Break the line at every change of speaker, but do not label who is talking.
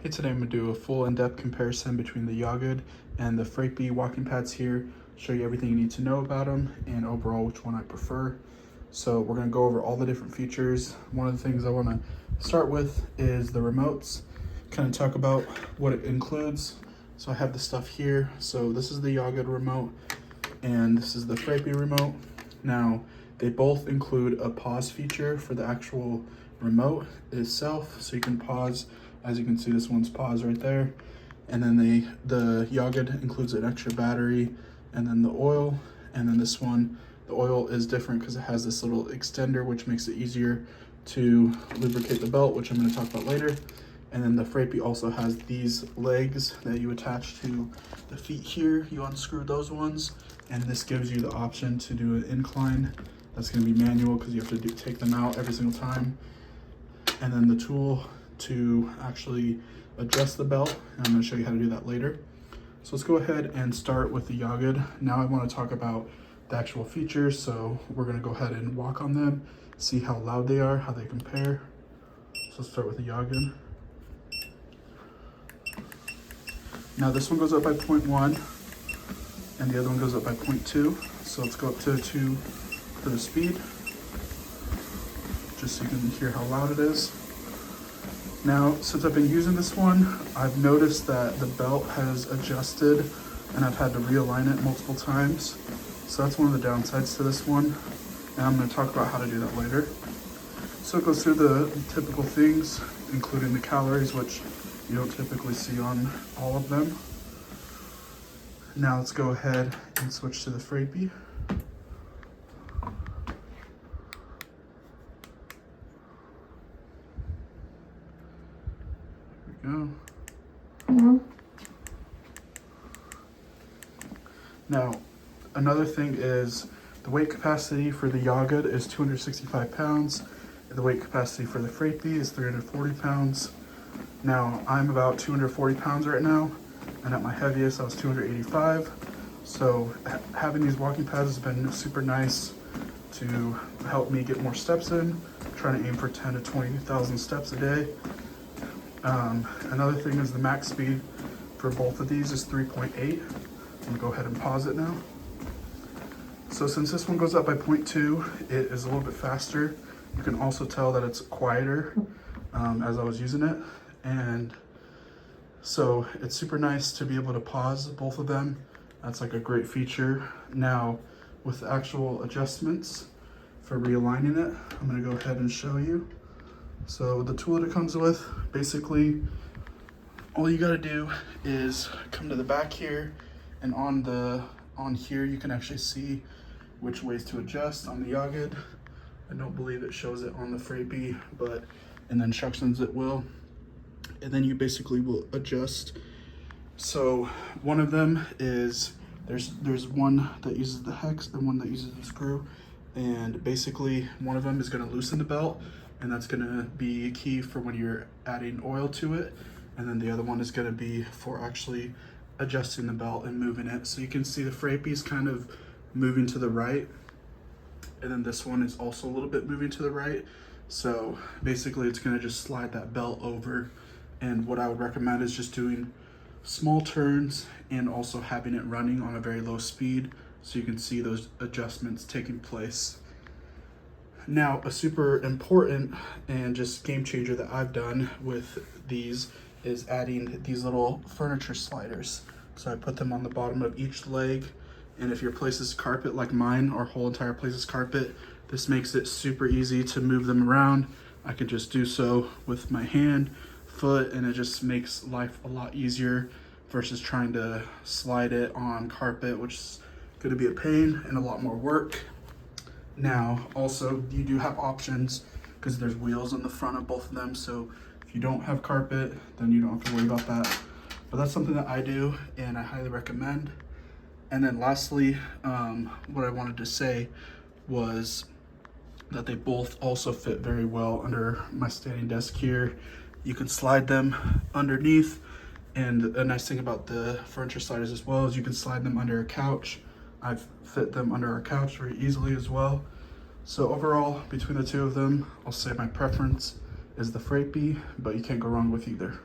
Hey, today I'm going to do a full in-depth comparison between the Yagud and the Freepi walking pads here, show you everything you need to know about them and overall which one I prefer. So we're going to go over all the different features. One of the things I want to start with is the remotes, kind of talk about what it includes. So I have the stuff here. So this is the Yagud remote and this is the Freepi remote. Now they both include a pause feature for the actual remote itself, so you can pause. As you can see, this one's pause right there. And then the Yagud includes an extra battery and then the oil. And then this one, the oil is different because it has this little extender, which makes it easier to lubricate the belt, which I'm going to talk about later. And then the Freepi also has these legs that you attach to the feet here. You unscrew those ones, and this gives you the option to do an incline. That's going to be manual because you have to take them out every single time. And then the tool to actually adjust the belt, and I'm going to show you how to do that later. So let's go ahead and start with the Yagud. Now I want to talk about the actual features, so we're going to go ahead and walk on them, see how loud they are, how they compare. So let's start with the Yagud. Now this one goes up by 0.1 and the other one goes up by 0.2. So let's go up to 2 for the speed, just so you can hear how loud it is. Now, since I've been using this one, I've noticed that the belt has adjusted and I've had to realign it multiple times. So that's one of the downsides to this one. And I'm going to talk about how to do that later. So it goes through the typical things, including the calories, which you don't typically see on all of them. Now let's go ahead and switch to the Freepi. Go. Now, another thing is the weight capacity for the Yagud is 265 pounds. The weight capacity for the Freepi is 340 pounds. Now, I'm about 240 pounds right now, and at my heaviest, I was 285. So having these walking pads has been super nice to help me get more steps in. I'm trying to aim for 10 to 20,000 steps a day. Another thing is the max speed for both of these is 3.8. I'm gonna go ahead and pause it now. So since this one goes up by 0.2, it is a little bit faster. You can also tell that it's quieter as I was using it. And so it's super nice to be able to pause both of them. That's like a great feature. Now with the actual adjustments for realigning it, I'm gonna go ahead and show you. So the tool that it comes with, basically, all you gotta do is come to the back here, and on here you can actually see which ways to adjust on the Yagud. I don't believe it shows it on the Freepi, but in the instructions it will. And then you basically will adjust. So one of them is, there's one that uses the hex and one that uses the screw. And basically one of them is gonna loosen the belt, and that's gonna be key for when you're adding oil to it. And then the other one is gonna be for actually adjusting the belt and moving it. So you can see the Freepi is kind of moving to the right. And then this one is also a little bit moving to the right. So basically it's gonna just slide that belt over. And what I would recommend is just doing small turns and also having it running on a very low speed so you can see those adjustments taking place. Now, a super important and just game changer that I've done with these is adding these little furniture sliders. So I put them on the bottom of each leg, and if your place is carpet like mine, our whole entire place is carpet, this makes it super easy to move them around. I can just do so with my hand, foot, and it just makes life a lot easier versus trying to slide it on carpet, which is gonna be a pain and a lot more work. Now, also, you do have options because there's wheels on the front of both of them. So if you don't have carpet, then you don't have to worry about that. But that's something that I do and I highly recommend. And then lastly, what I wanted to say was that they both also fit very well under my standing desk here. You can slide them underneath. And a nice thing about the furniture sliders as well is you can slide them under a couch. I've fit them under our couch very easily as well. So overall, between the two of them, I'll say my preference is the Freepi, but you can't go wrong with either.